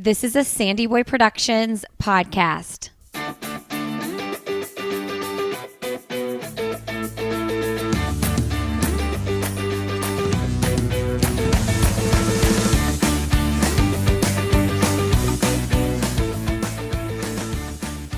This is a Sandy Boy Productions podcast.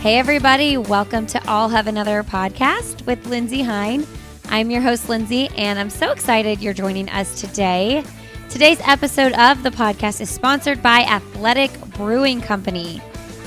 Hey everybody, welcome to All Have Another podcast with Lindsay Hine. I'm your host, Lindsay, and I'm so excited you're joining us today. Today's episode of the podcast is sponsored by Athletic Brewing Company.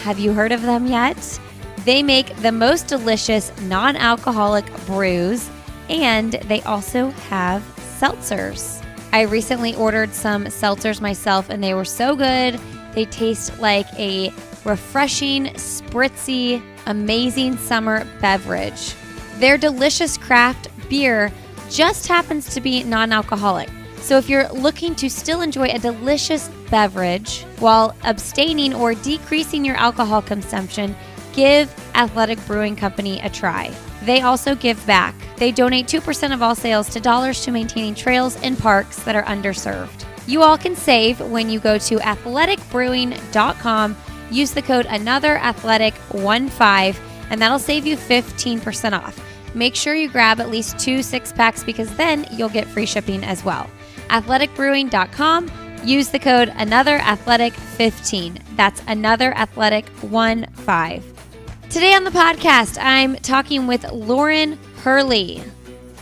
Have you heard of them yet? They make the most delicious non-alcoholic brews, and they also have seltzers. I recently ordered some seltzers myself, and they were so good. They taste like a refreshing, spritzy, amazing summer beverage. Their delicious craft beer just happens to be non-alcoholic. So if you're looking to still enjoy a delicious beverage while abstaining or decreasing your alcohol consumption, give Athletic Brewing Company a try. They also give back. They donate 2% of all sales to Dollars to Maintaining Trails and Parks that are underserved. You all can save when you go to athleticbrewing.com, use the code ANOTHERATHLETIC15, and that'll save you 15% off. Make sure you grab at least 2 6-packs because then you'll get free shipping as well. athleticbrewing.com. Use the code ANOTHERATHLETIC15. That's ANOTHERATHLETIC15. Today on the podcast, I'm talking with Lauren Hurley.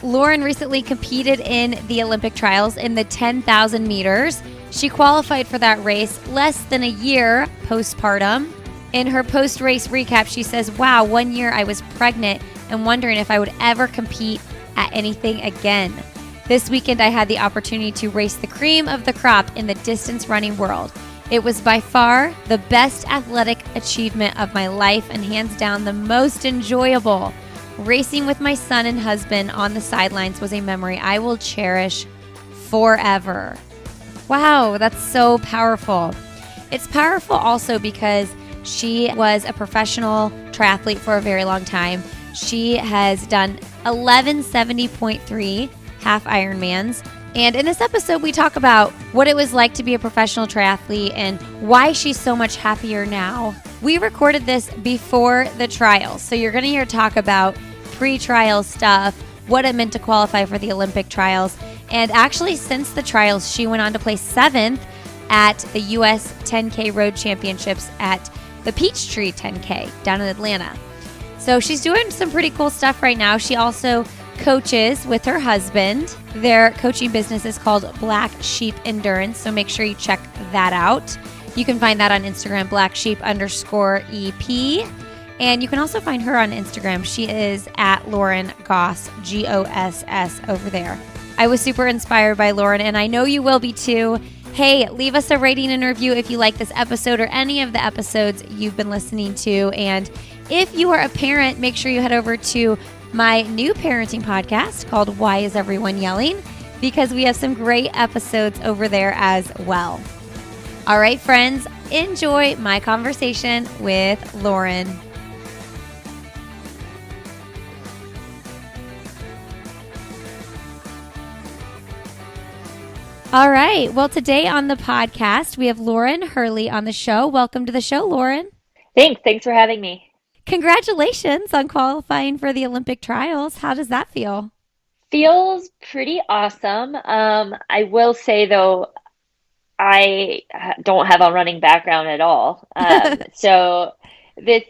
Lauren recently competed in the Olympic trials in the 10,000 meters. She qualified for that race less than a year postpartum. In her post-race recap, she says, wow, 1 year I was pregnant and wondering if I would ever compete at anything again. This weekend, I had the opportunity to race the cream of the crop in the distance running world. It was by far the best athletic achievement of my life and hands down the most enjoyable. Racing with my son and husband on the sidelines was a memory I will cherish forever. Wow, that's so powerful. It's powerful also because she was a professional triathlete for a very long time. She has done 1170.3 half Ironmans. And in this episode, we talk about what it was like to be a professional triathlete and why she's so much happier now. We recorded this before the trials, so you're going to hear talk about pre-trial stuff, what it meant to qualify for the Olympic trials. And actually, since the trials, she went on to place 7th at the US 10K Road Championships at the Peachtree 10K down in Atlanta. So she's doing some pretty cool stuff right now. She also coaches with her husband. Their coaching business is called Blacksheep Endurance, so make sure you check that out. You can find that on Instagram, Blacksheep_EP. And you can also find her on Instagram. She is at Lauren Goss, Goss over there. I was super inspired by Lauren, and I know you will be too. Hey, leave us a rating and review if you like this episode or any of the episodes you've been listening to. And if you are a parent, make sure you head over to my new parenting podcast called Why Is Everyone Yelling? Because we have some great episodes over there as well. All right, friends, enjoy my conversation with Lauren. All right. Well, today on the podcast, we have Lauren Hurley on the show. Welcome to the show, Lauren. Thanks for having me. Congratulations on qualifying for the Olympic trials. How does that feel? Feels pretty awesome. I will say though, I don't have a running background at all. So this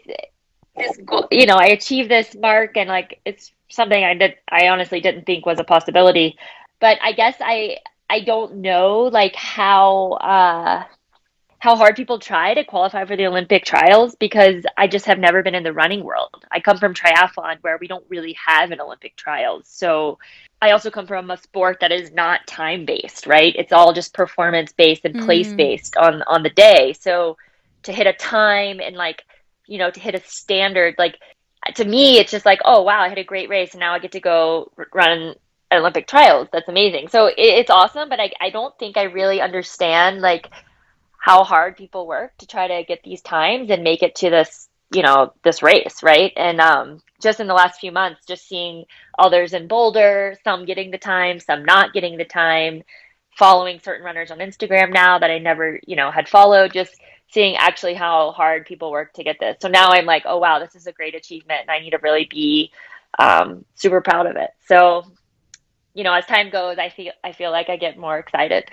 goal, I achieved this mark and like it's something I honestly didn't think was a possibility. But I guess I don't know like how hard people try to qualify for the Olympic trials because I just have never been in the running world. I come from triathlon where we don't really have an Olympic trials. So I also come from a sport that is not time-based, right? It's all just performance-based and place-based on the day. So to hit a time and to hit a standard, like to me, it's just like, oh, wow, I had a great race and now I get to go run Olympic trials. That's amazing. So it's awesome, but I don't think I really understand like how hard people work to try to get these times and make it to this, this race, right? And just in the last few months, just seeing others in Boulder, some getting the time, some not getting the time, following certain runners on Instagram now that I never, had followed, just seeing actually how hard people work to get this. So now I'm like, oh wow, this is a great achievement, and I need to really be super proud of it. So, as time goes, I feel like I get more excited.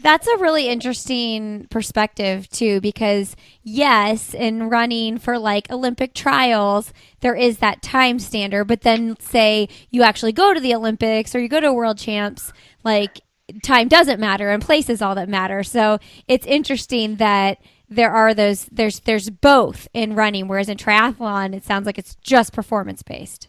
That's a really interesting perspective too, because yes, in running for like Olympic trials, there is that time standard, but then say you actually go to the Olympics or you go to world champs, like time doesn't matter and place is all that matters. So it's interesting that there's both in running, whereas in triathlon, it sounds like it's just performance based.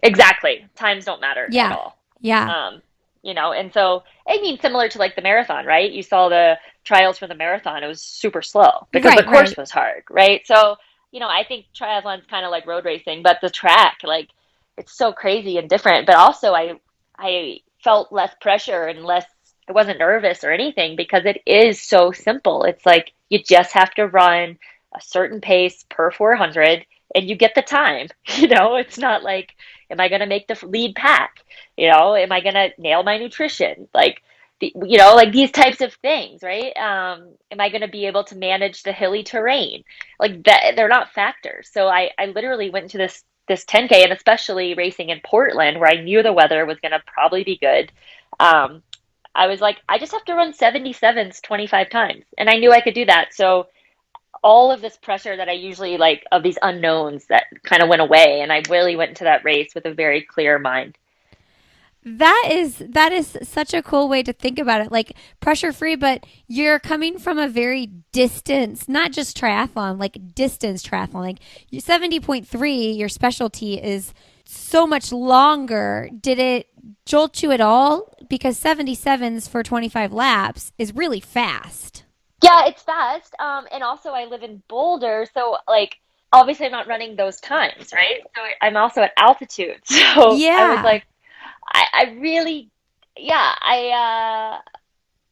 Exactly. Times don't matter at Yeah. all. Yeah. Um, and so, I mean, similar to like the marathon, right? You saw the trials for the marathon, it was super slow because the Right, course right. was hard, right? So, I think triathlon's kind of like road racing, but the track, like, it's so crazy and different. But also, I felt less pressure and less, I wasn't nervous or anything because it is so simple. It's like you just have to run a certain pace per 400 and you get the time. It's not like, am I going to make the lead pack? Am I going to nail my nutrition? Like, like these types of things, right? Am I going to be able to manage the hilly terrain? Like that, they're not factors. So I literally went into this 10K, and especially racing in Portland where I knew the weather was going to probably be good. Um, I was like, I just have to run 77s 25 times. And I knew I could do that. So all of this pressure that I usually like of these unknowns that kind of went away. And I really went into that race with a very clear mind. That is such a cool way to think about it. Like pressure free, but you're coming from a very distance, not just triathlon, like distance triathlon. Like you 70.3, your specialty is so much longer. Did it jolt you at all? Because 77s for 25 laps is really fast. Yeah, it's fast. And also I live in Boulder, so like obviously I'm not running those times, right? So I'm also at altitude. So I was Yeah. like, I really, yeah, I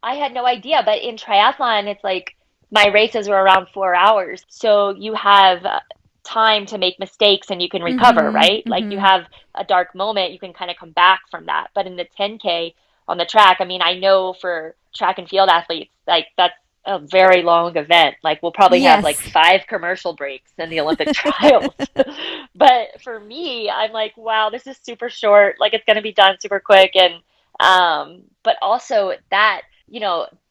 had no idea. But in triathlon, it's like my races were around 4 hours, so you have time to make mistakes and you can recover, Mhm. right? Like you Mhm. have a dark moment, you can kind of come back from that. But in the 10K on the track, I mean, I know for track and field athletes, like that's a very long event. Like we'll probably have like Yes. 5 commercial breaks in the Olympic trials. But for me, I'm like, wow, this is super short. Like it's going to be done super quick. And, but also that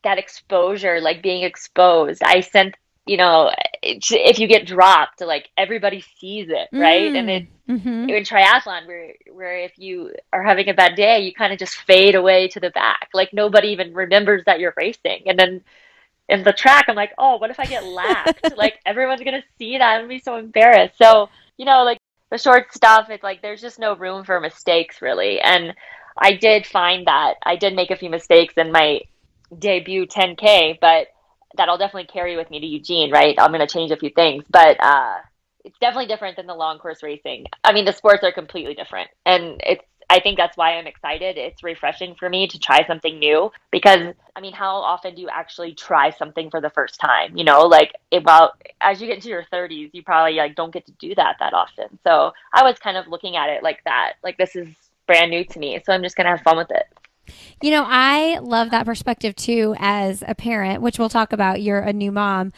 exposure, like being exposed, I sent, if you get dropped, like everybody sees it, right? And Mm. it's Mhm. in triathlon where if you are having a bad day, you kind of just fade away to the back. Like nobody even remembers that you're racing. And then in the track, I'm like, oh, what if I get lapped? Like everyone's gonna see that. I'm gonna be so embarrassed. So, like the short stuff, it's like there's just no room for mistakes really. And I did find that I did make a few mistakes in my debut 10K, but that'll definitely carry with me to Eugene, right? I'm gonna change a few things, but it's definitely different than the long course racing. I mean, the sports are completely different, and I think that's why I'm excited. It's refreshing for me to try something new because, I mean, how often do you actually try something for the first time? Like well, as you get into your 30s, you probably like don't get to do that often. So I was kind of looking at it like that. Like this is brand new to me, so I'm just gonna have fun with it. I love that perspective too as a parent, which we'll talk about. You're a new mom.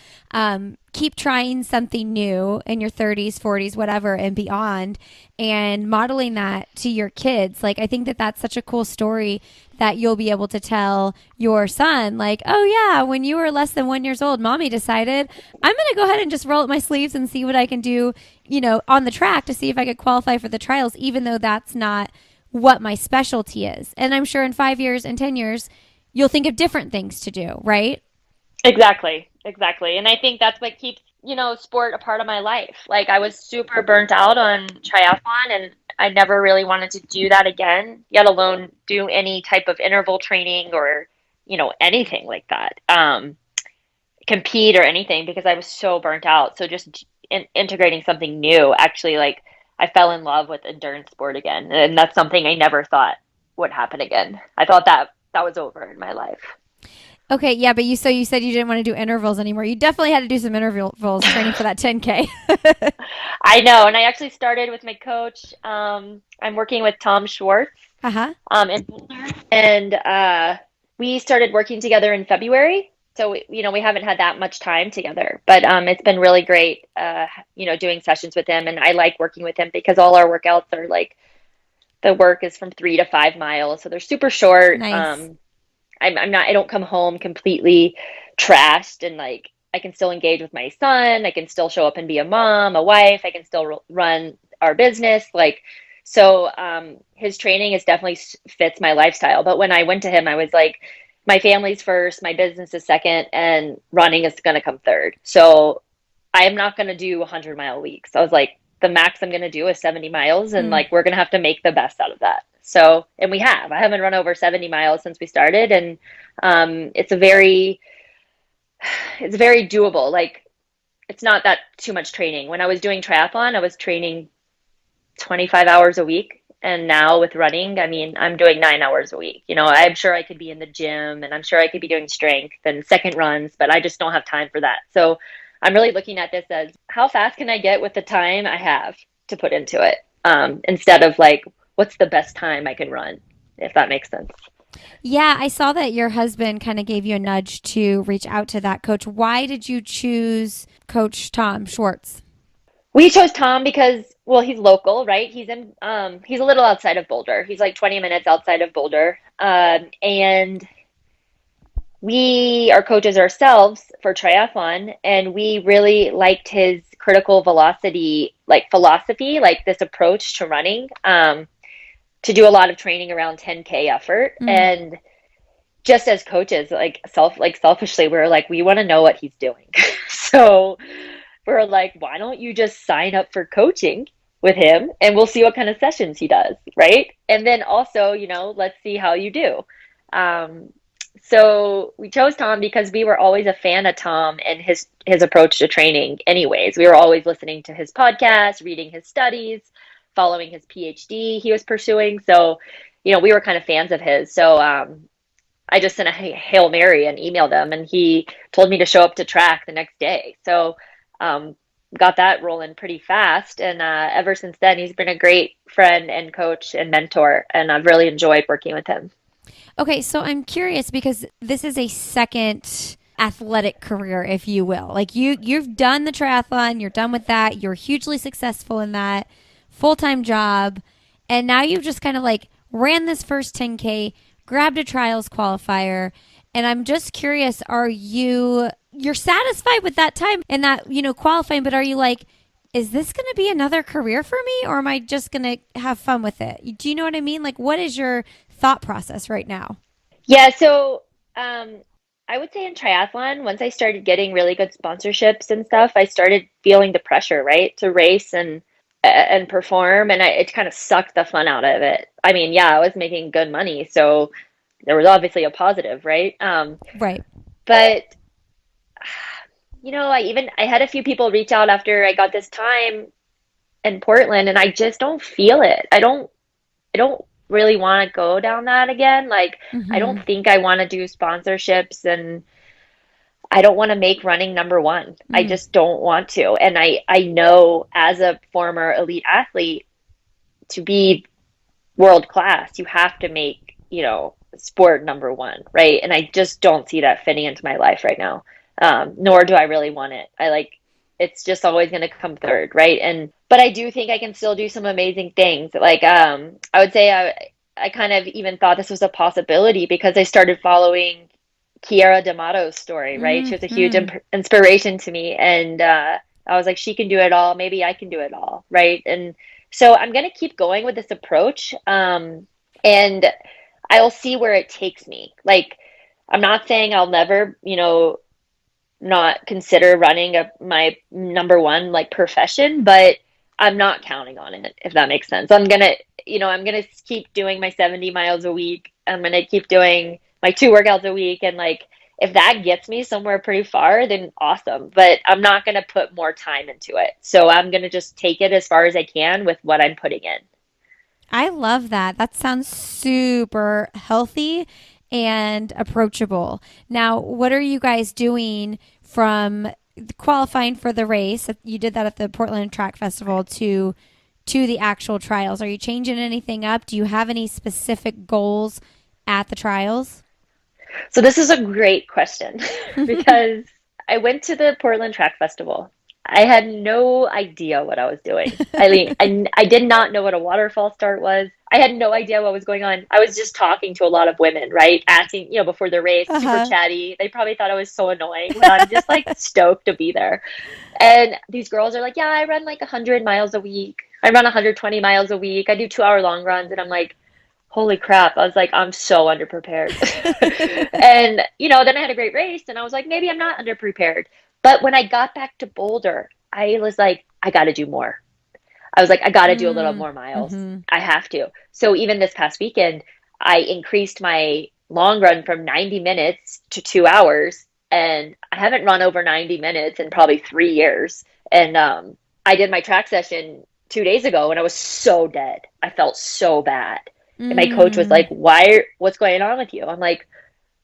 Keep trying something new in your 30s, 40s, whatever, and beyond, and modeling that to your kids. Like, I think that that's such a cool story that you'll be able to tell your son, like, oh, yeah, when you were less than 1 years old, mommy decided I'm going to go ahead and just roll up my sleeves and see what I can do, on the track to see if I could qualify for the trials, even though that's not what my specialty is. And I'm sure in 5 years and 10 years, you'll think of different things to do, right? Exactly, exactly. And I think that's what keeps, sport a part of my life. Like I was super burnt out on triathlon and I never really wanted to do that again, yet alone do any type of interval training or, anything like that. Compete or anything because I was so burnt out. So just integrating something new, actually, like I fell in love with endurance sport again. And that's something I never thought would happen again. I thought that was over in my life. Okay, yeah, but you said you didn't want to do intervals anymore. You definitely had to do some intervals training for that 10K. I know, and I actually started with my coach. I'm working with Tom Schwartz, Uh-huh. in Boulder, and we started working together in February so we haven't had that much time together, but it's been really great, doing sessions with him, and I like working with him because all our workouts are like the work is from 3 to 5 miles, so they're super short. Nice. I don't come home completely trashed, and like I can still engage with my son. I can still show up and be a mom, a wife. I can still run our business. Like, so his training is definitely fits my lifestyle. But when I went to him, I was like, my family's first, my business is second, and running is going to come third. So I am not going to do 100-mile weeks. I was like, the max I'm going to do is 70 miles, and Mm. like we're going to have to make the best out of that. So, and we have. I haven't run over 70 miles since we started, and it's very doable. Like, it's not that too much training. When I was doing triathlon, I was training 25 hours a week. And now with running, I mean, I'm doing 9 hours a week. I'm sure I could be in the gym, and I'm sure I could be doing strength and second runs, but I just don't have time for that. So I'm really looking at this as how fast can I get with the time I have to put into it, instead of like, what's the best time I can run, if that makes sense. Yeah, I saw that your husband kind of gave you a nudge to reach out to that coach. Why did you choose Coach Tom Schwartz? We chose Tom because, well, he's local, right? He's a little outside of Boulder. He's like 20 minutes outside of Boulder. And we are coaches ourselves for triathlon, and we really liked his critical velocity, like philosophy, like this approach to running, to do a lot of training around 10K effort. Mm. And just as coaches, selfishly, we're like, we want to know what he's doing. So we're like, why don't you just sign up for coaching with him, and we'll see what kind of sessions he does, right? And then also, let's see how you do. Um, so we chose Tom because we were always a fan of Tom and his approach to training. Anyways, we were always listening to his podcast, reading his studies, following his PhD he was pursuing. So, we were kind of fans of his. So I just sent a Hail Mary and emailed him, and he told me to show up to track the next day. So got that rolling pretty fast. And ever since then, he's been a great friend and coach and mentor, and I've really enjoyed working with him. Okay, so I'm curious because this is a second athletic career, if you will. Like you've done the triathlon, you're done with that, you're hugely successful in that full-time job, and now you've just kind of like ran this first 10K, grabbed a trials qualifier, and I'm just curious, you're satisfied with that time and that, qualifying, but are you like, is this going to be another career for me, or am I just going to have fun with it? Do you know what I mean? Like, what is your thought process right now? Yeah, so I would say in triathlon, once I started getting really good sponsorships and stuff, I started feeling the pressure, right, to race and perform, and it kind of sucked the fun out of it. I mean, yeah, I was making good money, so there was obviously a positive, right? Right. But I had a few people reach out after I got this time in Portland, and I just don't feel it. I don't really want to go down that again. Like, I Mm-hmm. don't think I want to do sponsorships, and I don't want to make running number one. I Mm. just don't want to. And I know as a former elite athlete, to be world class, you have to make, sport number one, right? And I just don't see that fitting into my life right now. Nor do I really want it. It's just always going to come third, right? But I do think I can still do some amazing things. Like, I would say I kind of even thought this was a possibility because I started following Kiara D'Amato's story, right? She was a huge Mm-hmm. inspiration to me. And I was like, she can do it all. Maybe I can do it all, right? And so I'm going to keep going with this approach. And I'll see where it takes me. Like, I'm not saying I'll never, not consider running my number one like profession, but I'm not counting on it, if that makes sense. I'm gonna keep doing my 70 miles a week. I'm gonna keep doing my 2 workouts a week, and like if that gets me somewhere pretty far, then awesome. But I'm not gonna put more time into it. So I'm gonna just take it as far as I can with what I'm putting in. I love that. That sounds super healthy and approachable. Now, what are you guys doing from qualifying for the race? You did that at the Portland Track Festival to the actual trials. Are you changing anything up? Do you have any specific goals at the trials? So this is a great question because I went to the Portland Track Festival. I had no idea what I was doing. I mean, I did not know what a waterfall start was. I had no idea what was going on. I was just talking to a lot of women, right? Asking, before the race, super chatty. They probably thought I was so annoying, but I'm just like stoked to be there. And these girls are like, yeah, I run like 100 miles a week. I run 120 miles a week. I do 2-hour long runs. And I'm like, holy crap. I was like, I'm so underprepared. And, then I had a great race and I was like, maybe I'm not underprepared. But when I got back to Boulder, I was like, I got to do more. I was like, I got to do a little more miles. I have to. So even this past weekend, I increased my long run from 90 minutes to 2 hours. And I haven't run over 90 minutes in probably 3 years. And I did my track session 2 days ago and I was so dead. I felt so bad. And my coach was like, what's going on with you? I'm like,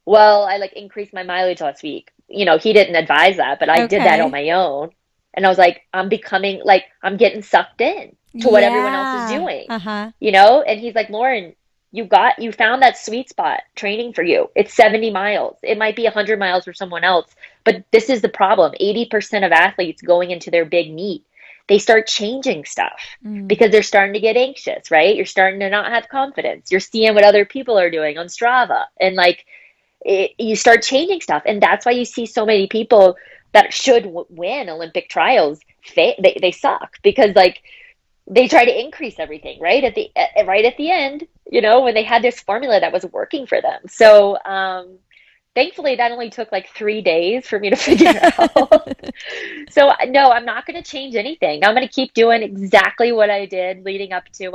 well, I like increased my mileage last week. He didn't advise that, but I did that on my own. And I was like, I'm becoming like, I'm getting sucked in to what everyone else is doing, And he's like, Lauren, you found that sweet spot training for you. It's 70 miles. It might be 100 miles for someone else, but this is the problem. 80% of athletes going into their big meet, they start changing stuff because they're starting to get anxious, right? You're starting to not have confidence. You're seeing what other people are doing on Strava and like, you start changing stuff. And that's why you see so many people that should win Olympic trials, they suck because like they try to increase everything right at the end, when they had this formula that was working for them. So thankfully that only took like 3 days for me to figure out. So no, I'm not going to change anything. I'm going to keep doing exactly what I did leading up to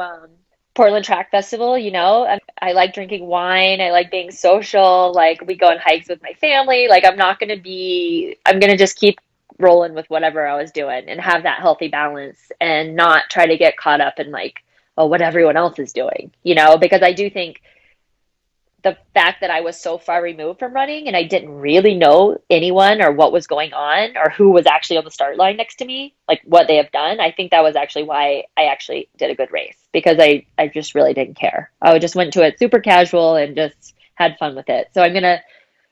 Portland Track Festival. I like drinking wine. I like being social. Like we go on hikes with my family. Like I'm going to just keep rolling with whatever I was doing and have that healthy balance and not try to get caught up in like, oh, what everyone else is doing, because I do think the fact that I was so far removed from running and I didn't really know anyone or what was going on or who was actually on the start line next to me, like what they have done. I think that was actually why I actually did a good race because I just really didn't care. I just went to it super casual and just had fun with it. So I'm going to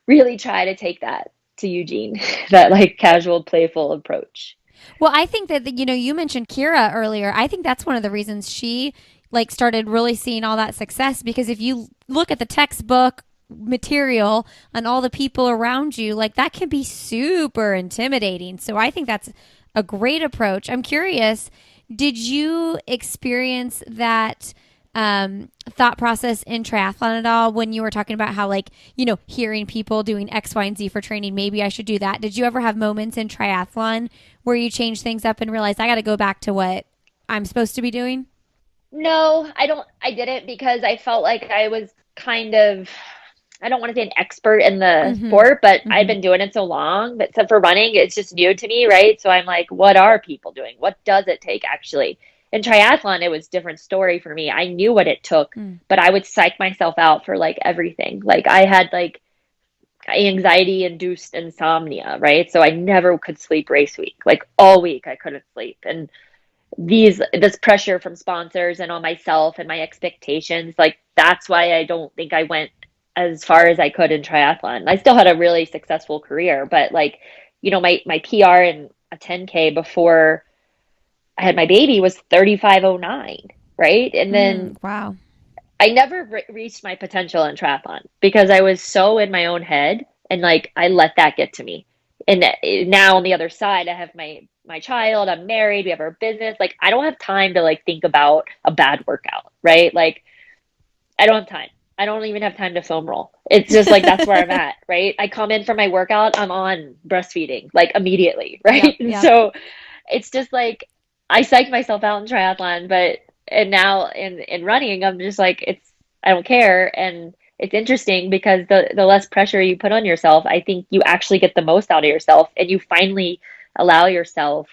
really try to take that to Eugene, that like casual, playful approach. Well, I think that, you mentioned Kira earlier. I think that's one of the reasons she like started really seeing all that success, because if you look at the textbook material and all the people around you, like that can be super intimidating. So I think that's a great approach. I'm curious, did you experience that thought process in triathlon at all when you were talking about how like, hearing people doing X, Y, and Z for training, maybe I should do that? Did you ever have moments in triathlon where you changed things up and realized I got to go back to what I'm supposed to be doing? No, I didn't because I felt like I was kind of, I don't want to say an expert in the sport, but I've been doing it so long. But so for running, it's just new to me, right? So I'm like, what are people doing? What does it take actually? In triathlon, it was a different story for me. I knew what it took, but I would psych myself out for like everything. Like I had like anxiety induced insomnia, right? So I never could sleep race week. Like all week I couldn't sleep. And this pressure from sponsors and on myself and my expectations, like that's why I don't think I went as far as I could in triathlon. I still had a really successful career, but like, my PR in a 10K before I had my baby was 35:09, right? And then wow. I never reached my potential in triathlon because I was so in my own head and like I let that get to me. And now on the other side, I have my child, I'm married, we have our business. Like I don't have time to like think about a bad workout, right? Like I don't have time. I don't even have time to foam roll. It's just like that's where I'm at, right? I come in for my workout, I'm on breastfeeding like immediately, right? Yep. So it's just like I psych myself out in triathlon, and now in running, I'm just like I don't care. And it's interesting because the less pressure you put on yourself, I think you actually get the most out of yourself and you finally allow yourself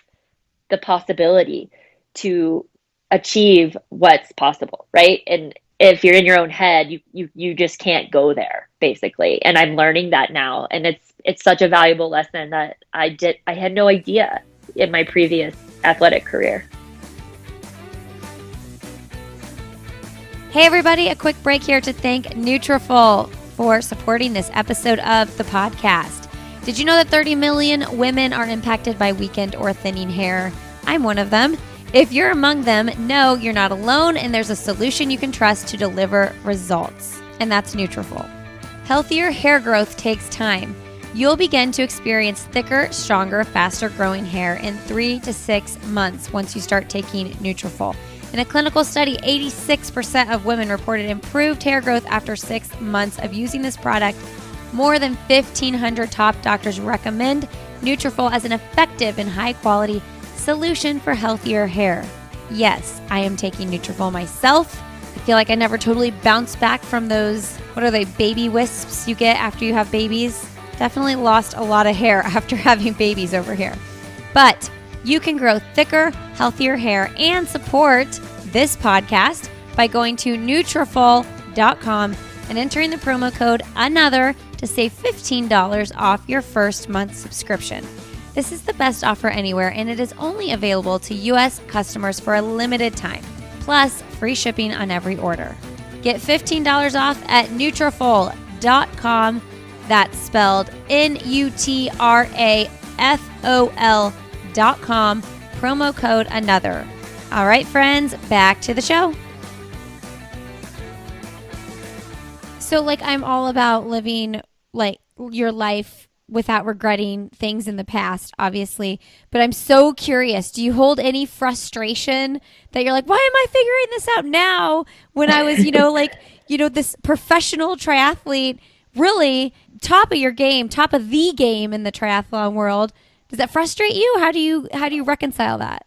the possibility to achieve what's possible, right? And if you're in your own head, you just can't go there, basically. And I'm learning that now, and it's such a valuable lesson that I had no idea in my previous athletic career. Hey everybody, a quick break here to thank Nutrafol. for supporting this episode of the podcast. Did you know that 30 million women are impacted by weakened or thinning hair? I'm one of them. If you're among them, know you're not alone and there's a solution you can trust to deliver results, and that's Nutrafol. Healthier hair growth takes time. You'll begin to experience thicker, stronger, faster growing hair in 3 to 6 months once you start taking Nutrafol. In a clinical study, 86% of women reported improved hair growth after 6 months of using this product. More than 1,500 top doctors recommend Nutrafol as an effective and high-quality solution for healthier hair. Yes, I am taking Nutrafol myself. I feel like I never totally bounced back from those, what are they, baby wisps you get after you have babies? Definitely lost a lot of hair after having babies over here. But you can grow thicker, healthier hair and support this podcast by going to Nutrafol.com and entering the promo code ANOTHER to save $15 off your first month subscription. This is the best offer anywhere, and it is only available to U.S. customers for a limited time, plus free shipping on every order. Get $15 off at Nutrafol.com. That's spelled Nutrafol.com, promo code ANOTHER. All right, friends, back to the show. So, I'm all about living, your life without regretting things in the past, obviously. But I'm so curious, do you hold any frustration that you're like, why am I figuring this out now when I was, this professional triathlete, really top of your game, top of the game in the triathlon world? Does that frustrate you? How do you reconcile that?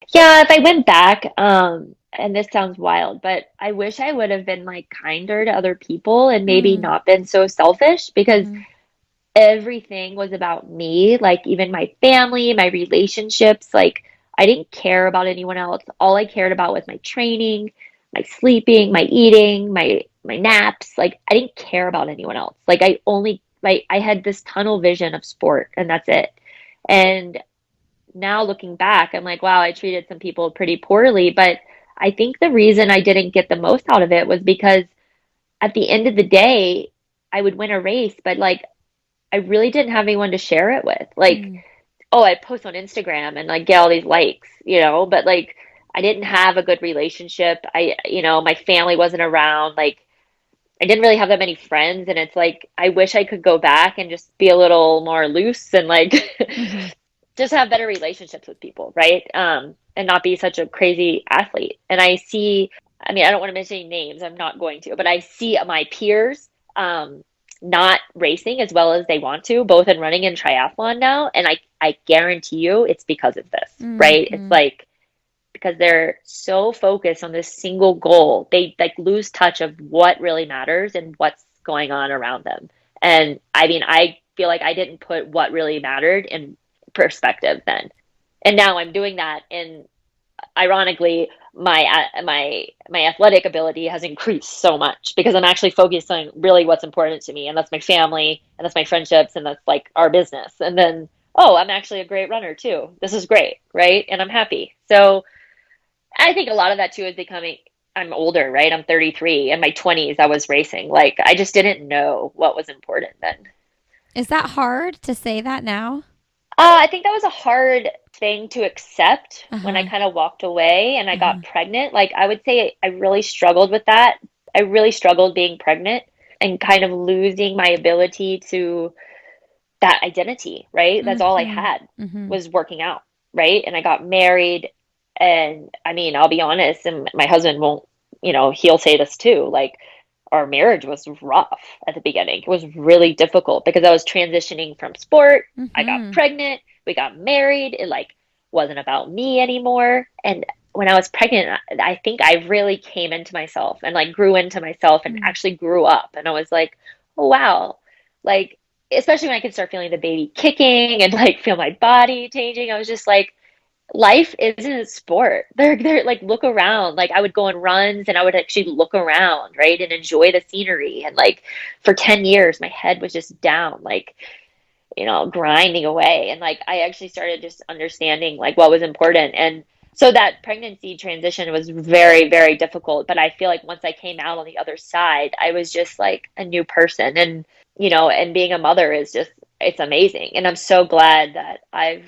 Yeah, if I went back, and this sounds wild, but I wish I would have been kinder to other people and maybe not been so selfish, because everything was about me, even my family, my relationships. I didn't care about anyone else. All I cared about was my training, my sleeping, my eating, my naps. I didn't care about anyone else. I had this tunnel vision of sport, and that's it. And now looking back, I'm like, wow, I treated some people pretty poorly. But I think the reason I didn't get the most out of it was because at the end of the day, I would win a race, but I really didn't have anyone to share it with. Oh, I post on Instagram and get all these likes, but I didn't have a good relationship. My family wasn't around. I didn't really have that many friends. And it's I wish I could go back and just be a little more loose and just have better relationships with people, right? And not be such a crazy athlete. And I don't want to mention any names. I'm not going to, but I see my peers, not racing as well as they want to, both in running and triathlon now. And I guarantee you it's because of this, right? It's because they're so focused on this single goal, they lose touch of what really matters and what's going on around them. And I feel like I didn't put what really mattered in perspective then. And now I'm doing that. And ironically, my athletic ability has increased so much because I'm actually focused on really what's important to me, and that's my family, and that's my friendships, and that's our business. And then, oh, I'm actually a great runner too. This is great, right? And I'm happy. So I think a lot of that too is I'm older, right? I'm 33. In my 20s, I was racing. I just didn't know what was important then. Is that hard to say that now? I think that was a hard thing to accept when I kind of walked away and I got pregnant. I would say I really struggled with that. I really struggled being pregnant and kind of losing my ability to that identity, right? That's all I had was working out, right? And I got married, and I'll be honest, and my husband won't, he'll say this too, our marriage was rough at the beginning. It was really difficult because I was transitioning from sport. I got pregnant. We got married. It wasn't about me anymore. And when I was pregnant, I think I really came into myself and grew into myself and actually grew up. And I was like, oh, wow. Especially when I could start feeling the baby kicking and feel my body changing. I was just life isn't a sport. They're look around. I would go on runs and I would actually look around, right? And enjoy the scenery. And for 10 years, my head was just down, grinding away. And I actually started just understanding what was important. And So that pregnancy transition was very, very difficult. But I feel like once I came out on the other side, I was just like a new person. And, and being a mother is just, it's amazing. And I'm so glad that I've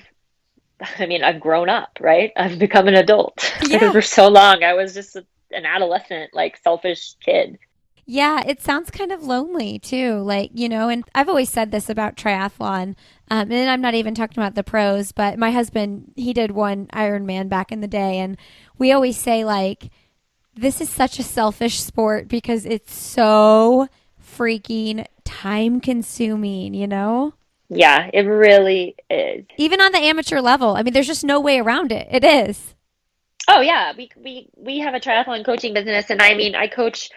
grown up, right? I've become an adult. Because Yeah. for so long, I was just an adolescent, like selfish kid. Yeah, it sounds kind of lonely too. Like, and I've always said this about triathlon. And I'm not even talking about the pros, but my husband, he did one Ironman back in the day. And we always say, like, this is such a selfish sport because it's so freaking time consuming, Yeah, it really is. Even on the amateur level. I mean, there's just no way around it. It is. Oh yeah, we have a triathlon coaching business, and I coach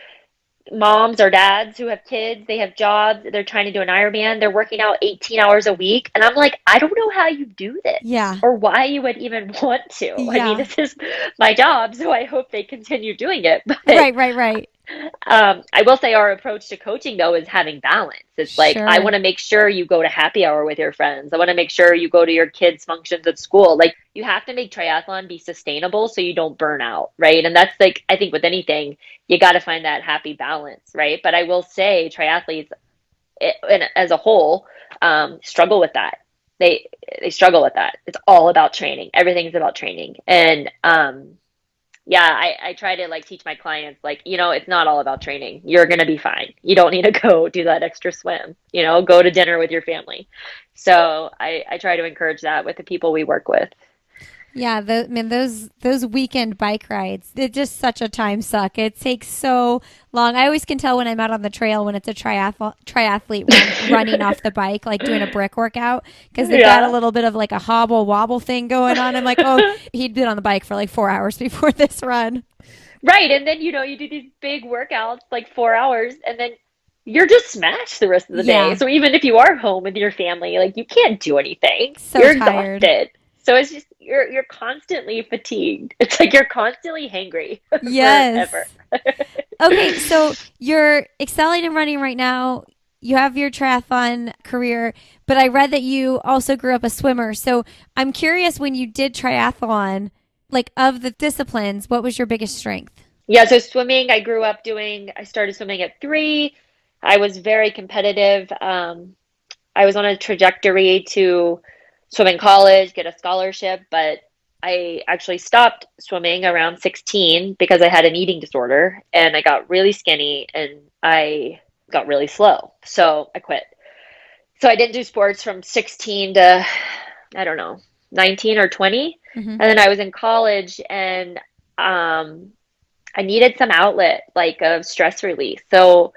moms or dads who have kids, they have jobs, they're trying to do an Ironman, they're working out 18 hours a week. And I'm like, I don't know how you do this Yeah. or why you would even want to. I mean, Yeah. this is my job, so I hope they continue doing it. But Right, right, right. I will say our approach to coaching though is having balance. It's like I Sure. want to make sure you go to happy hour with your friends. I want to make sure you go to your kids' functions at school. Like you have to make triathlon be sustainable so you don't burn out, right? And that's like I think with anything, you got to find that happy balance, right? But I will say triathletes as a whole struggle with that. They struggle with that. It's all about training. Everything's about training, and yeah, I try to like teach my clients like, it's not all about training. You're gonna be fine. You don't need to go do that extra swim, go to dinner with your family. So I try to encourage that with the people we work with. Yeah, man, those weekend bike rides, it's just such a time suck. It takes so long. I always can tell when I'm out on the trail when it's a triathlete running off the bike, like doing a brick workout, because they've got a Yeah. little bit of like a hobble wobble thing going on. I'm like, oh, he'd been on the bike for like 4 hours before this run. Right. And then, you do these big workouts, like 4 hours, and then you're just smashed the rest of the day. Yeah, So even if you are home with your family, like you can't do anything. so You're tired. exhausted. So it's just you're constantly fatigued. It's like you're constantly hangry forever. Yes. Okay, so you're excelling in running right now. You have your triathlon career, but I read that you also grew up a swimmer. So I'm curious when you did triathlon, like of the disciplines, what was your biggest strength? Yeah, so swimming, I started swimming at 3. I was very competitive. I was on a trajectory to swim in college, get a scholarship, but I actually stopped swimming around 16 because I had an eating disorder and I got really skinny and I got really slow. So I quit. So I didn't do sports from 16 to, I don't know, 19 or 20. Hmm. And then I was in college and I needed some outlet, like of stress release. So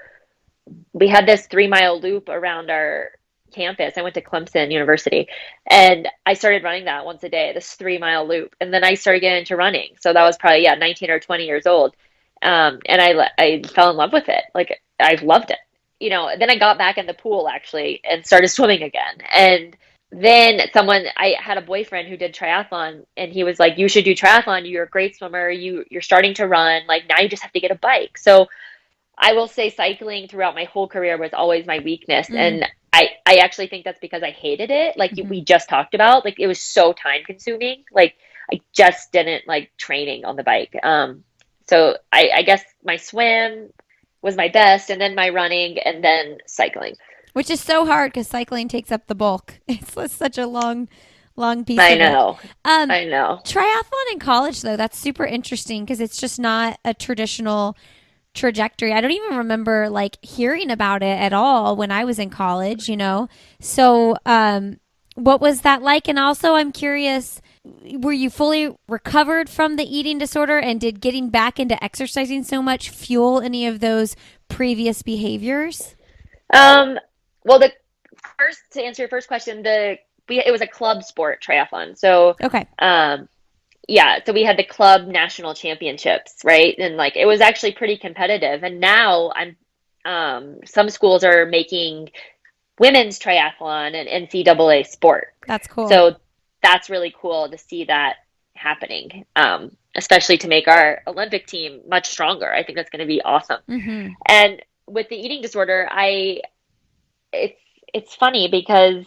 we had this 3 mile loop around our campus. I went to Clemson University and I started running that once a day, this 3 mile loop. And then I started getting into running. So that was probably, yeah, 19 or 20 years old. And I fell in love with it. Like I loved it. Then I got back in the pool actually and started swimming again. And then I had a boyfriend who did triathlon and he was like, you should do triathlon. You're a great swimmer. You're starting to run. Like now you just have to get a bike. So I will say cycling throughout my whole career was always my weakness. Mm. And I actually think that's because I hated it. Like Hmm. we just talked about, like it was so time consuming. Like I just didn't like training on the bike. So I guess my swim was my best and then my running and then cycling. Which is so hard because cycling takes up the bulk. It's such a long piece I of it. know. Um, I know. Triathlon in college, though, that's super interesting because it's just not a traditional trajectory. I don't even remember like hearing about it at all when I was in college. So, what was that like? And also, I'm curious, were you fully recovered from the eating disorder? And did getting back into exercising so much fuel any of those previous behaviors? Um, well, the first to answer your first question, it was a club sport triathlon. So, Okay. um, yeah, so we had the club national championships, right? And like it was actually pretty competitive. And now some schools are making women's triathlon an NCAA sport. That's cool. So that's really cool to see that happening. Especially to make our Olympic team much stronger. I think that's going to be awesome. Hmm. And with the eating disorder, it's it's funny because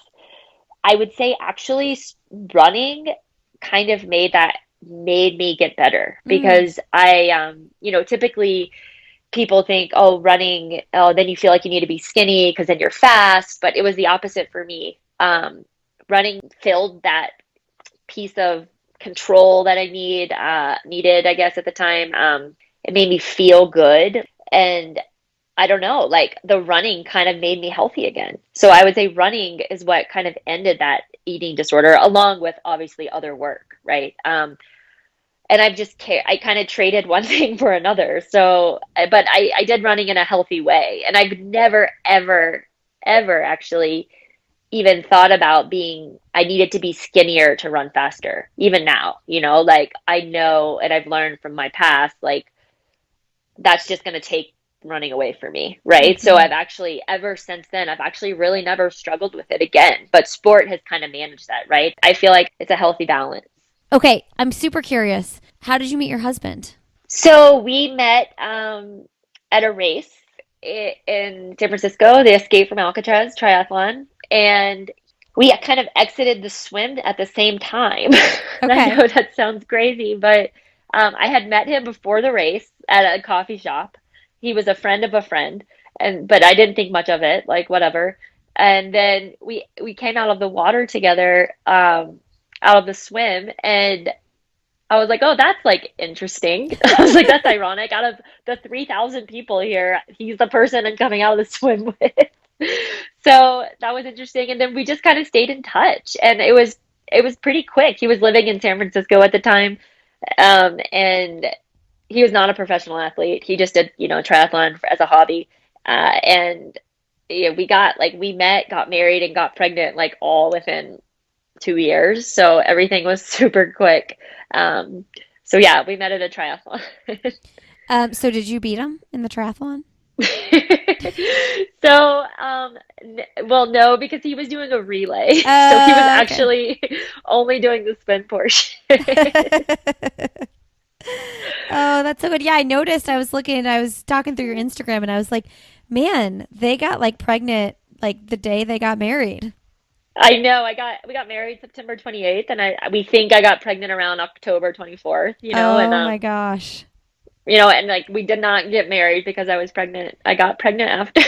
I would say actually running kind of made that made me get better because typically people think, oh, running, oh, then you feel like you need to be skinny because then you're fast. But it was the opposite for me. Running filled that piece of control that I needed, I guess, at the time. It made me feel good. And I don't know, like the running kind of made me healthy again. So I would say running is what kind of ended that eating disorder, along with obviously other work, right? And I kind of traded one thing for another. So, but I did running in a healthy way. And I've never, ever, ever actually even thought about I needed to be skinnier to run faster, even now, like I know, and I've learned from my past, like that's just going to take running away for me. Right. So I've actually, ever since then, I've actually really never struggled with it again, but sport has kind of managed that. Right. I feel like it's a healthy balance. Okay. I'm super curious. How did you meet your husband? So we met at a race in San Francisco, the Escape from Alcatraz triathlon. And we kind of exited the swim at the same time. Okay. I know that sounds crazy, but I had met him before the race at a coffee shop. He was a friend of a friend, but I didn't think much of it, like whatever. And then we came out of the water together, out of the swim, and I was like, oh, that's like interesting. I was like, that's ironic. Out of the 3,000 people here, he's the person I'm coming out of the swim with. So that was interesting. And then we just kind of stayed in touch. And it was pretty quick. He was living in San Francisco at the time. And he was not a professional athlete. He just did, triathlon as a hobby. And yeah, we met, got married, and got pregnant like all within 2 years. So everything was super quick. So yeah, we met at a triathlon. So did you beat him in the triathlon? So, well, no, because he was doing a relay. So he was Okay. actually only doing the spin portion. Oh, that's so good. Yeah, I noticed. I was talking through your Instagram, and I was like, man, they got like pregnant like the day they got married. I know. We got married September 28th, and we think I got pregnant around October 24th, Oh my gosh. and like we did not get married because I was pregnant. I got pregnant after.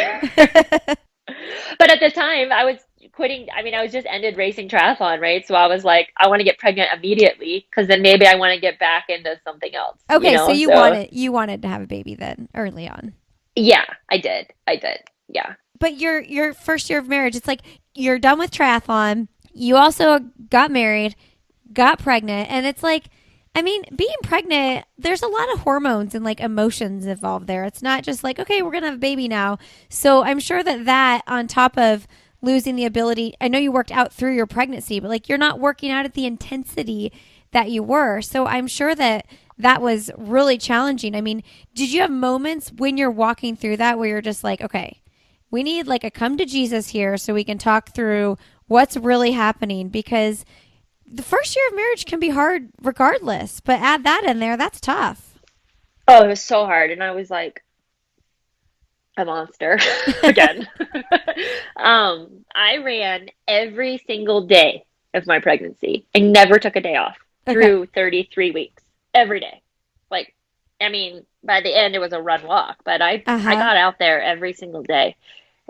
But at the time, I was quitting. I mean, I was just ended racing triathlon, right? So I was like, I want to get pregnant immediately because then maybe I want to get back into something else, Okay, so you So wanted to have a baby then early on. yeah, I did. I did. Yeah. But your first year of marriage, it's like you're done with triathlon. You also got married, got pregnant, and it's like, I mean, being pregnant, there's a lot of hormones and like emotions involved there. It's not just like, okay, we're gonna have a baby now. So I'm sure that on top of losing the ability, I know you worked out through your pregnancy, but like you're not working out at the intensity that you were. So I'm sure that was really challenging. I mean, did you have moments when you're walking through that where you're just like, okay, we need like a come to Jesus here so we can talk through what's really happening? Because the first year of marriage can be hard regardless, but add that in there, that's tough. Oh, it was so hard, and I was like a monster again. I ran every single day of my pregnancy. I never took a day off Okay. through 33 weeks, every day. Like, I mean, by the end it was a run walk, but I Uh-huh. got out there every single day.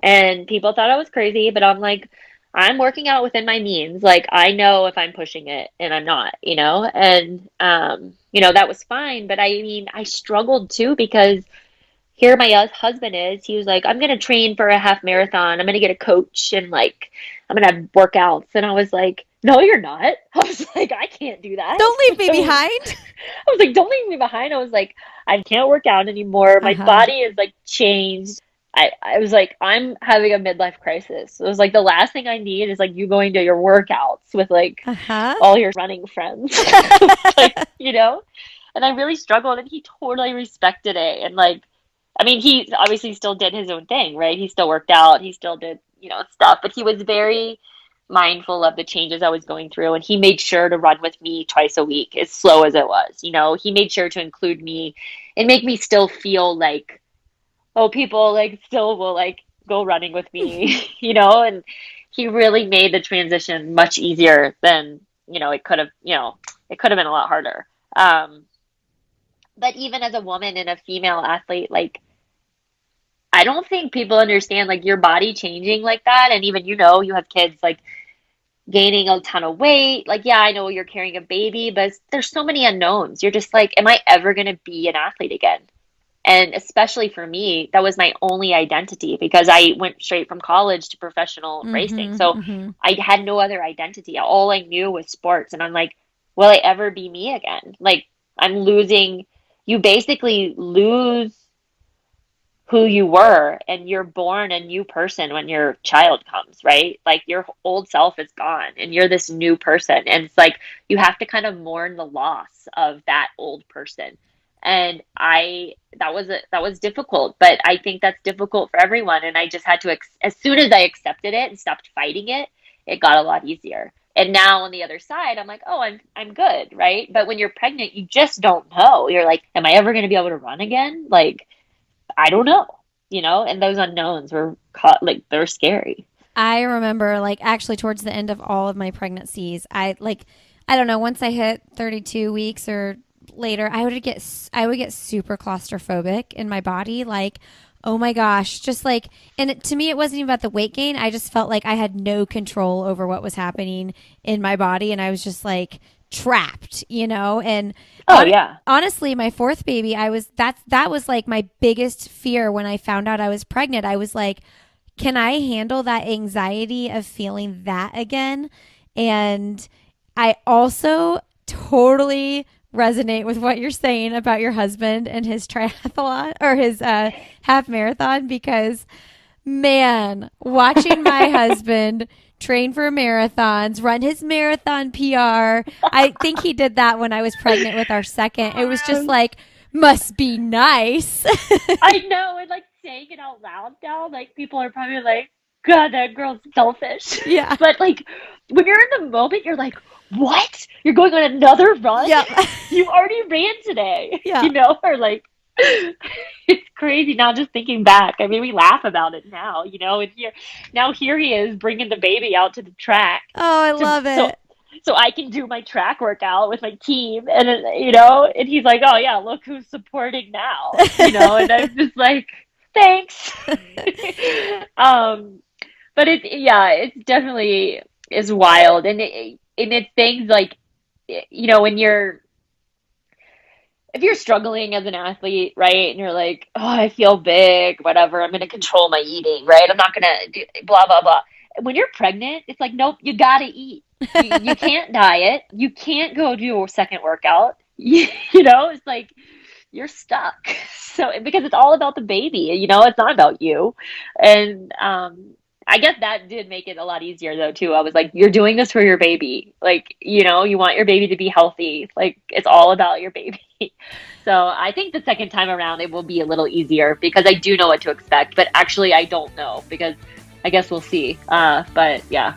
And people thought I was crazy, but I'm like, I'm working out within my means. Like, I know if I'm pushing it and I'm not, and, that was fine. But I mean, I struggled too because here my husband is, he was like, I'm going to train for a half marathon. I'm going to get a coach and like, I'm going to have workouts. And I was like, no, you're not. I was like, I can't do that. Don't leave me So behind. I was like, don't leave me behind. I was like, I can't work out anymore. My Uh-huh. body is like changed. I was like, I'm having a midlife crisis. It was like the last thing I need is like you going to your workouts with like Uh-huh. all your running friends. Like, and I really struggled and he totally respected it. And like, I mean, he obviously still did his own thing, right? He still worked out, he still did, stuff, but he was very mindful of the changes I was going through. And he made sure to run with me twice a week, as slow as it was. He made sure to include me and make me still feel like, oh, people like still will like go running with me, and he really made the transition much easier than, it could have been a lot harder. But even as a woman and a female athlete, like, I don't think people understand like your body changing like that. And even, you have kids like gaining a ton of weight. Like, yeah, I know you're carrying a baby, but there's so many unknowns. You're just like, am I ever going to be an athlete again? And especially for me, that was my only identity because I went straight from college to professional racing. Mm-hmm, So mm-hmm. I had no other identity. All I knew was sports. And I'm like, will I ever be me again? Like, I'm losing, you basically lose who you were, and you're born a new person when your child comes, right? Like your old self is gone and you're this new person. And it's like you have to kind of mourn the loss of that old person. And that was difficult, but I think that's difficult for everyone. And I just had to, as soon as I accepted it and stopped fighting it, it got a lot easier. And now on the other side, I'm like, oh, I'm good, right? But when you're pregnant, you just don't know. You're like, am I ever going to be able to run again? Like, I don't know, and those unknowns were caught, like, they're scary. I remember like actually towards the end of all of my pregnancies, I don't know, once I hit 32 weeks or later, I would get super claustrophobic in my body, like, oh my gosh, just like, and to me it wasn't even about the weight gain. I just felt like I had no control over what was happening in my body, and I was just like trapped, and Oh, yeah. honestly, my fourth baby, that was like my biggest fear when I found out I was pregnant. I was like, can I handle that anxiety of feeling that again? And I also totally resonate with what you're saying about your husband and his triathlon or his half marathon, because man, watching my husband train for marathons, run his marathon PR. I think he did that when I was pregnant with our second. It was just like, must be nice. I know, and like saying it out loud now, like people are probably like, God, that girl's selfish. Yeah. But like when you're in the moment, you're like, what? You're going on another run? Yeah. You already ran today, Yeah. or like it's crazy now just thinking back. I mean, we laugh about it now, and here he is bringing the baby out to the track Oh, I to love so it. so I can do my track workout with my team, and and he's like, oh yeah, look who's supporting now, and I'm just like, thanks. um but it's definitely is wild, and it's things like, when if you're struggling as an athlete, right, and you're like, oh, I feel big, whatever, I'm going to control my eating, right? I'm not going to do blah, blah, blah. When you're pregnant, it's like, nope, you got to eat. You can't diet. You can't go do a second workout. It's like you're stuck. So, because it's all about the baby, it's not about you. And I guess that did make it a lot easier though too. I was like, you're doing this for your baby. Like, you want your baby to be healthy. Like, it's all about your baby. So I think the second time around it will be a little easier because I do know what to expect, but actually I don't know because I guess we'll see. But yeah.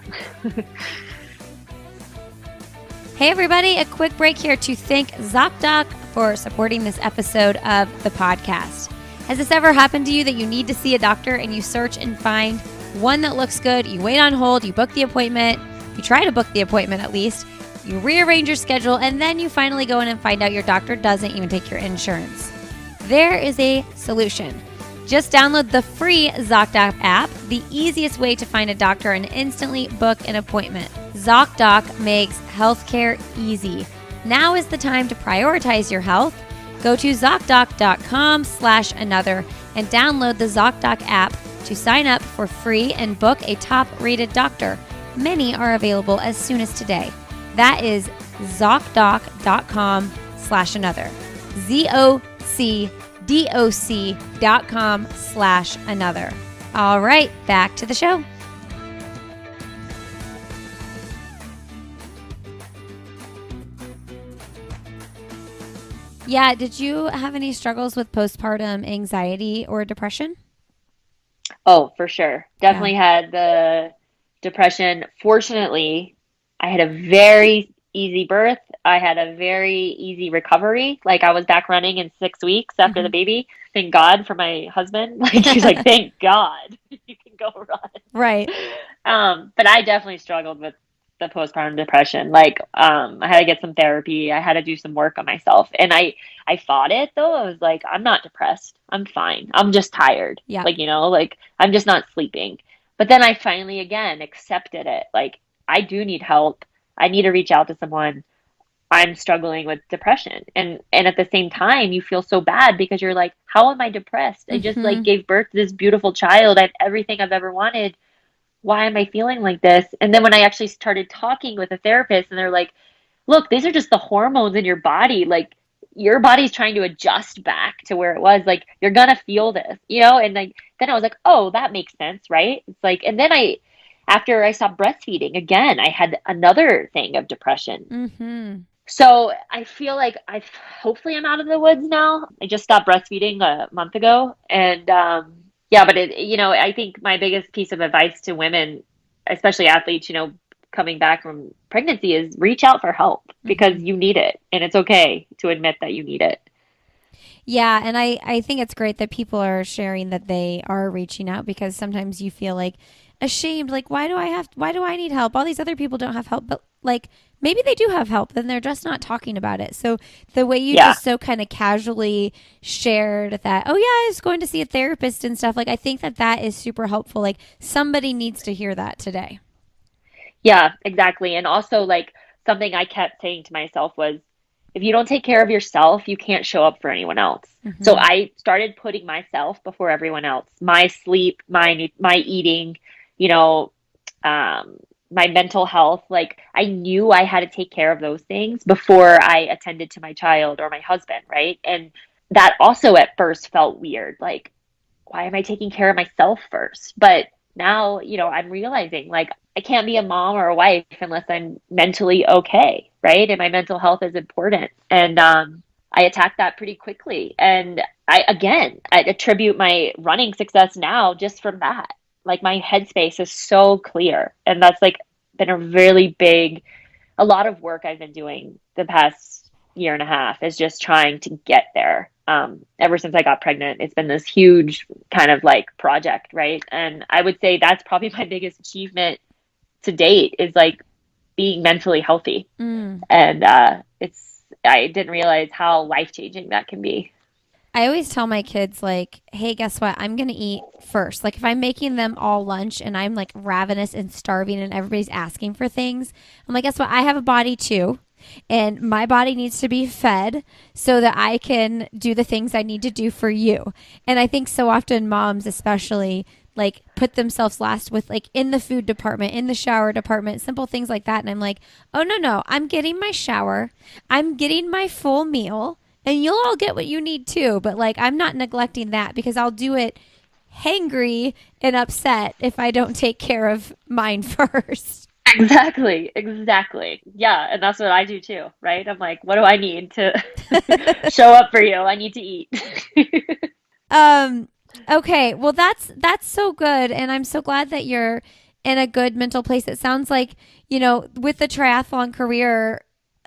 Hey everybody, a quick break here to thank ZocDoc for supporting this episode of the podcast. Has this ever happened to you that you need to see a doctor and you search and find one that looks good, you wait on hold, you book the appointment, you try to book the appointment at least, you rearrange your schedule, and then you finally go in and find out your doctor doesn't even take your insurance? There is a solution. Just download the free ZocDoc app, the easiest way to find a doctor and instantly book an appointment. ZocDoc makes healthcare easy. Now is the time to prioritize your health. Go to ZocDoc.com/another and download the ZocDoc app to sign up for free and book a top-rated doctor. Many are available as soon as today. That is ZocDoc.com/another. ZocDoc.com/another. All right, back to the show. Yeah, did you have any struggles with postpartum anxiety or depression? Oh, for sure. Yeah. Definitely had the depression. Fortunately, I had a very easy birth. I had a very easy recovery. Like, I was back running in 6 weeks after the baby. Thank God for my husband. Like, he's like, thank God you can go run. Right. But I definitely struggled with the postpartum depression. Like, I had to get some therapy. I had to do some work on myself. And I fought it though. I was like, I'm not depressed. I'm fine. I'm just tired. Yeah. Like, like I'm just not sleeping. But then I finally again accepted it. Like, I do need help. I need to reach out to someone. I'm struggling with depression. And at the same time, you feel so bad because you're like, how am I depressed? I just like gave birth to this beautiful child. I have everything I've ever wanted. Why am I feeling like this? And then when I actually started talking with a therapist and they're like, look, these are just the hormones in your body. Like, your body's trying to adjust back to where it was. Like, you're gonna feel this, And like then I was like, oh, that makes sense, right? It's like, and then after I stopped breastfeeding, again, I had another thing of depression. So I feel like hopefully I'm out of the woods now. I just stopped breastfeeding a month ago, and yeah, but I think my biggest piece of advice to women, especially athletes, coming back from pregnancy, is reach out for help because you need it, and it's okay to admit that you need it. Yeah, and I think it's great that people are sharing that they are reaching out, because sometimes you feel like ashamed, like why do I need help? All these other people don't have help, but like maybe they do have help and they're just not talking about it. So the way you just so kind of casually shared that, oh yeah, I was going to see a therapist and stuff, like I think that is super helpful. Like somebody needs to hear that today. Yeah, exactly. And also, like, something I kept saying to myself was, if you don't take care of yourself, you can't show up for anyone else. So I started putting myself before everyone else. My sleep, my eating, you know, my mental health. Like, I knew I had to take care of those things before I attended to my child or my husband, right? And that also at first felt weird. Like, why am I taking care of myself first? But now, I'm realizing, like, I can't be a mom or a wife unless I'm mentally okay, right? And my mental health is important. And I attacked that pretty quickly. And I attribute my running success now just from that. Like, my headspace is so clear. And that's like been a lot of work I've been doing the past year and a half is just trying to get there. Ever since I got pregnant, it's been this huge kind of like project, right? And I would say that's probably my biggest achievement to date, is like being mentally healthy. And I didn't realize how life-changing that can be. I always tell my kids, like, hey, guess what? I'm going to eat first. Like, if I'm making them all lunch and I'm like ravenous and starving and everybody's asking for things, I'm like, guess what? I have a body too. And my body needs to be fed so that I can do the things I need to do for you. And I think so often moms, especially, like put themselves last with like in the food department, in the shower department, simple things like that. And I'm like, oh, no, I'm getting my shower. I'm getting my full meal. And you'll all get what you need too. But like, I'm not neglecting that because I'll do it hangry and upset if I don't take care of mine first. Exactly. Yeah. And that's what I do too, right? I'm like, what do I need to show up for you? I need to eat. Okay. Well, that's so good. And I'm so glad that you're in a good mental place. It sounds like, with the triathlon career,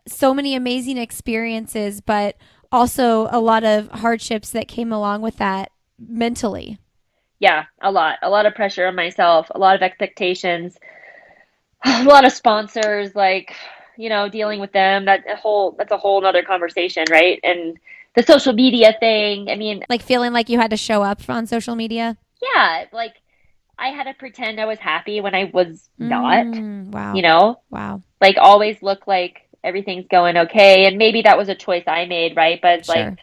so many amazing experiences, but also a lot of hardships that came along with that mentally. Yeah, a lot of pressure on myself, a lot of expectations, a lot of sponsors, like, dealing with them. That's a whole nother conversation, right? And the social media thing. I mean, Like feeling like you had to show up on social media. yeah, like I had to pretend I was happy when I was not, you Wow. know, Wow. like always look like everything's going okay. And maybe that was a choice I made, right? But it's like Sure.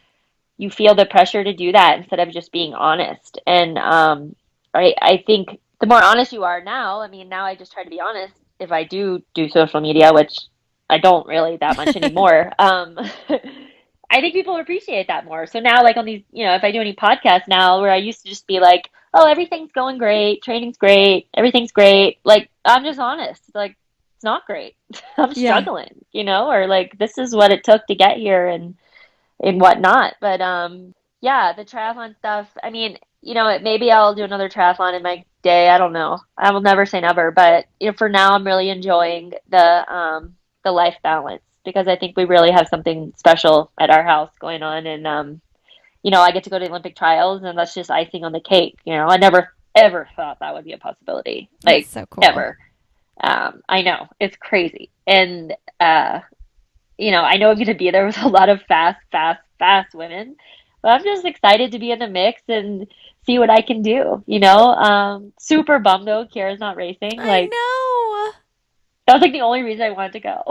you feel the pressure to do that instead of just being honest. And I think the more honest you are now, I mean, now I just try to be honest if I do social media, which I don't really that much anymore. I think people appreciate that more. So now, like on these, if I do any podcasts now, where I used to just be like, oh, everything's going great, training's great, everything's great. Like, I'm just honest. Like, it's not great. I'm Yeah. struggling, or like this is what it took to get here and whatnot. But yeah, the triathlon stuff. I mean, maybe I'll do another triathlon in my day. I don't know. I will never say never. But for now, I'm really enjoying the life balance because I think we really have something special at our house going on. And I get to go to the Olympic trials, and that's just icing on the cake. I never ever thought that would be a possibility. That's Like so cool. ever. I know it's crazy. And, I know I'm going to be there with a lot of fast, fast, fast women, but I'm just excited to be in the mix and see what I can do, super bummed though, Kira's not racing. I Like, know. that was like the only reason I wanted to go.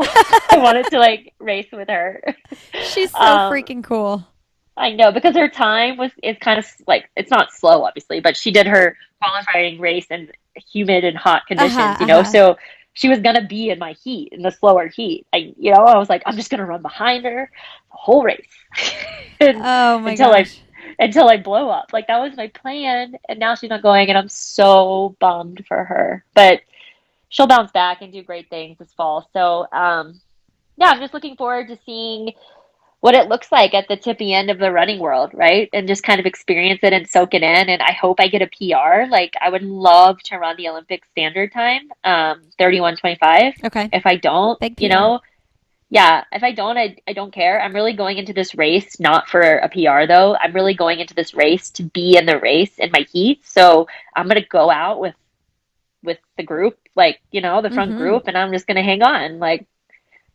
I wanted to like race with her. She's so Um, freaking cool. I know because her time is kind of like it's not slow, obviously, but she did her qualifying race in humid and hot Uh-huh, conditions, uh-huh. so she was gonna be in my heat, in the slower heat. I was like, I'm just gonna run behind her the whole race and Oh my until I gosh. until I blow up. Like that was my plan, and now she's not going, and I'm so bummed for her. But she'll bounce back and do great things this fall. So, yeah, I'm just looking forward to seeing what it looks like at the tippy end of the running world, right? And just kind of experience it and soak it in. And I hope I get a PR. Like I would love to run the Olympic standard time, 31:25. Okay. If I don't, Big PR. yeah, if I don't, I don't care. I'm really going into this race not for a PR though. I'm really going into this race to be in the race in my heat. So I'm gonna go out with the group, like, the front Mm-hmm. group, and I'm just gonna hang on. Like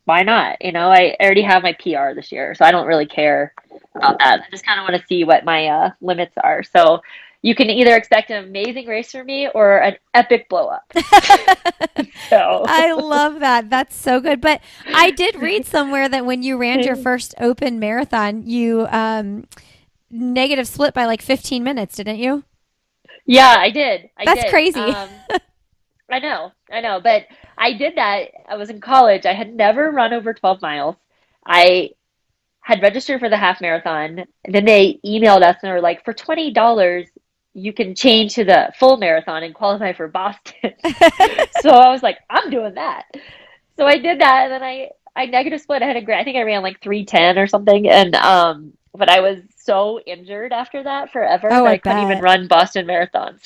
why not? I already have my PR this year, so I don't really care about that. I just kind of want to see what my limits are. So you can either expect an amazing race from me or an epic blow up. So I love that. That's so good. But I did read somewhere that when you ran your first open marathon, you negative split by like 15 minutes, didn't you? yeah, I did. I That's did. crazy. I know, but I did that. I was in college. I had never run over 12 miles. I had registered for the half marathon. And then they emailed us and were like, for $20, you can change to the full marathon and qualify for Boston. So I was like, I'm doing that. So I did that, and then I negative split. I think I ran like 3:10 or something, and but I was so injured after that forever Oh, that I I couldn't even bet. run Boston marathons.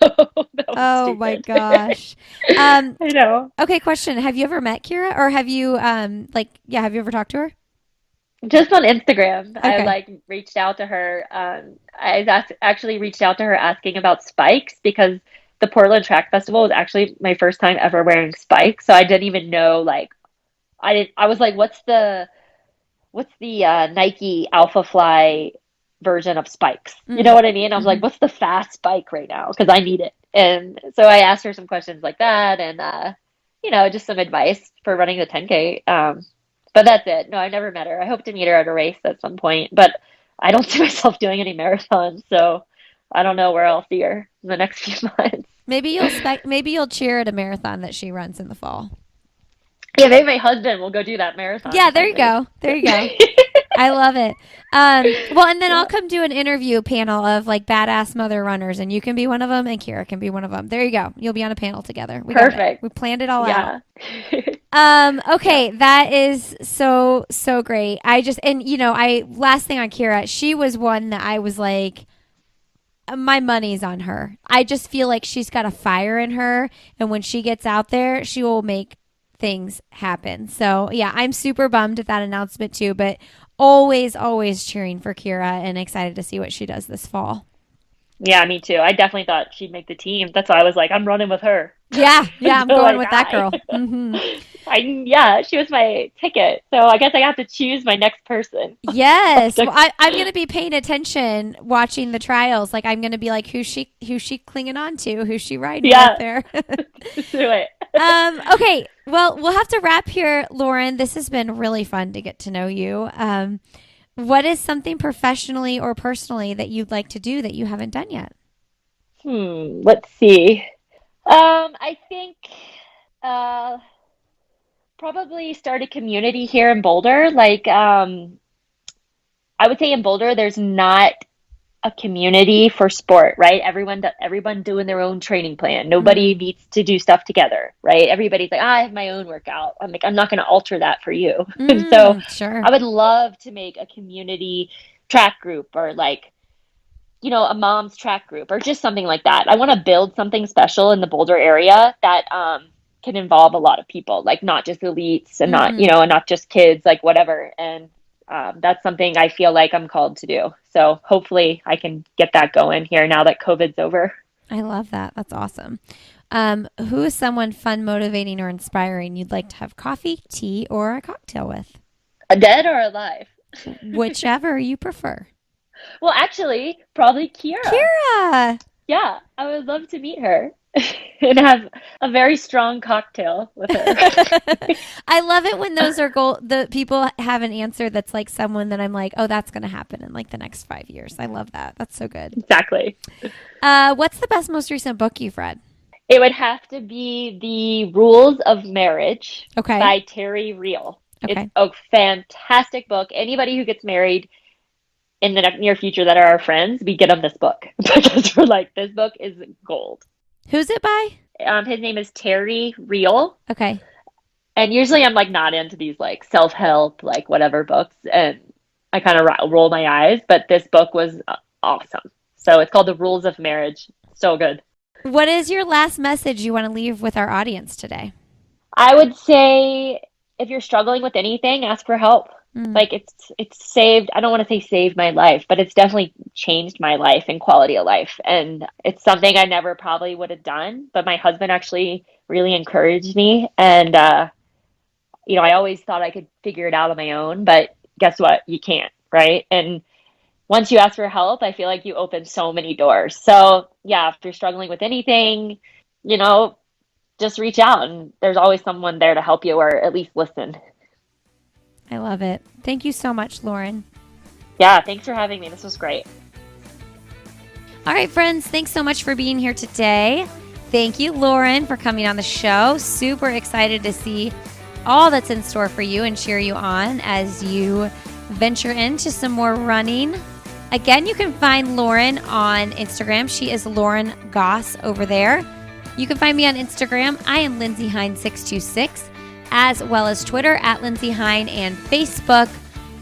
So that was Oh my stupid. gosh. Um, I know. okay, question. Have you ever met Kira or have you have you ever talked to her? Just on Instagram, I Okay. like reached out to her. Actually reached out to her asking about spikes because the Portland Track Festival was actually my first time ever wearing spikes. So I didn't even know like I was like, what's the Nike Alpha Fly version of spikes? You know Mm. what I mean? I was like, Hmm. what's the fast spike right now? Because I need it. And so I asked her some questions like that and, just some advice for running the 10K. But that's it. No, I never met her. I hope to meet her at a race at some point, but I don't see myself doing any marathons. So I don't know where I'll see her in the next few months. Maybe you'll cheer at a marathon that she runs in the fall. Yeah, maybe my husband will go do that marathon Yeah, there behind you me. go. There you go. I love it. Well, and then I'll Yeah. come do an interview panel of like badass mother runners, and you can be one of them, and Kira can be one of them. There you go. You'll be on a panel together. We got it. Perfect. We planned it all out. Yeah. Yeah. Okay, that is so so great. I just and I last thing on Kira, she was one that I was like, my money's on her. I just feel like she's got a fire in her, and when she gets out there, she will make things happen. So, yeah, I'm super bummed at that announcement too, but always, always cheering for Kira and excited to see what she does this fall. Yeah, me too. I definitely thought she'd make the team. That's why I was like, I'm running with her Yeah, yeah, I'm until going I with that die. girl. Hmm. Yeah, she was my ticket. So I guess I have to choose my next person. Yes. Well, I'm going to be paying attention watching the trials. Like, I'm going to be like, who's she clinging on to? Who's she riding with Yeah, there? do it. Okay. Well, we'll have to wrap here, Lauren. This has been really fun to get to know you. What is something professionally or personally that you'd like to do that you haven't done yet? Let's see. I think uh probably start a community here in Boulder. Like I would say in Boulder there's not a community for sport, right? Everyone doing their own training plan. Nobody Mm, needs to do stuff together, right? Everybody's like, I have my own workout. I'm like, I'm not going to alter that for you. And so sure. I would love to make a community track group or like, a mom's track group or just something like that. I want to build something special in the Boulder area that can involve a lot of people, like not just elites and not, Mm-hmm. and not just kids, like whatever. And that's something I feel like I'm called to do. So hopefully I can get that going here now that COVID's over. I love that. That's awesome. Who is someone fun, motivating, or inspiring you'd like to have coffee, tea, or a cocktail with? A dead or alive? Whichever you prefer. Well, actually, probably Kira. Kira! Yeah, I would love to meet her and have a very strong cocktail with her. I love it when those are the people have an answer that's like someone that I'm like, oh, that's going to happen in like the next 5 years. I love that. That's so good. Exactly. What's the best, most recent book you've read? It would have to be The Rules of Marriage by Terry Real. Okay. It's a fantastic book. Anybody who gets married in the near future that are our friends, we get them this book because we're like, this book is gold. Who's it by? His name is Terry Real. Okay. And usually I'm like not into these like self-help, like whatever books, and I kind of roll my eyes, but this book was awesome. So it's called The Rules of Marriage. So good. What is your last message you want to leave with our audience today? I would say if you're struggling with anything, ask for help. Like it's saved, I don't want to say saved my life, but it's definitely changed my life and quality of life. And it's something I never probably would have done, but my husband actually really encouraged me. And, you know, I always thought I could figure it out on my own, but guess what? You can't, right? And once you ask for help, I feel like you open so many doors. So yeah, if you're struggling with anything, you know, just reach out and there's always someone there to help you or at least listen. I love it. Thank you so much, Lauren. Yeah, thanks for having me. This was great. All right, friends, thanks so much for being here today. Thank you, Lauren, for coming on the show. Super excited to see all that's in store for you and cheer you on as you venture into some more running. Again, you can find Lauren on Instagram. She is Lauren Goss over there. You can find me on Instagram. I am Lindsay Hine 626, as well as Twitter at Lindsay Hine and Facebook.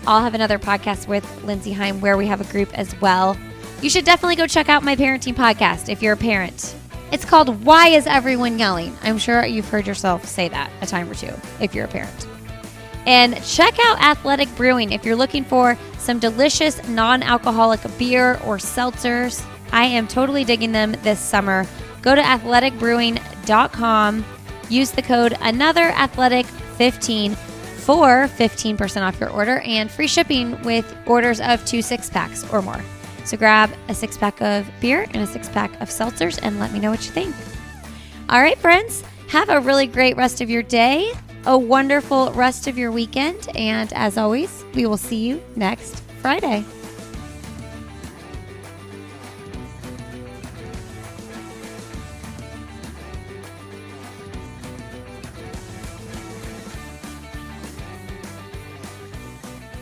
I'll have another podcast with Lindsay Hine where we have a group as well. You should definitely go check out my parenting podcast if you're a parent. It's called Why Is Everyone Yelling? I'm sure you've heard yourself say that a time or two if you're a parent. And check out Athletic Brewing if you're looking for some delicious non-alcoholic beer or seltzers. I am totally digging them this summer. Go to athleticbrewing.com. Use the code ANOTHERATHLETIC15 for 15% off your order and free shipping with orders of 2 6-packs or more. So grab a 6-pack of beer and a 6-pack of seltzers and let me know what you think. All right, friends, have a really great rest of your day, a wonderful rest of your weekend, and as always, we will see you next Friday.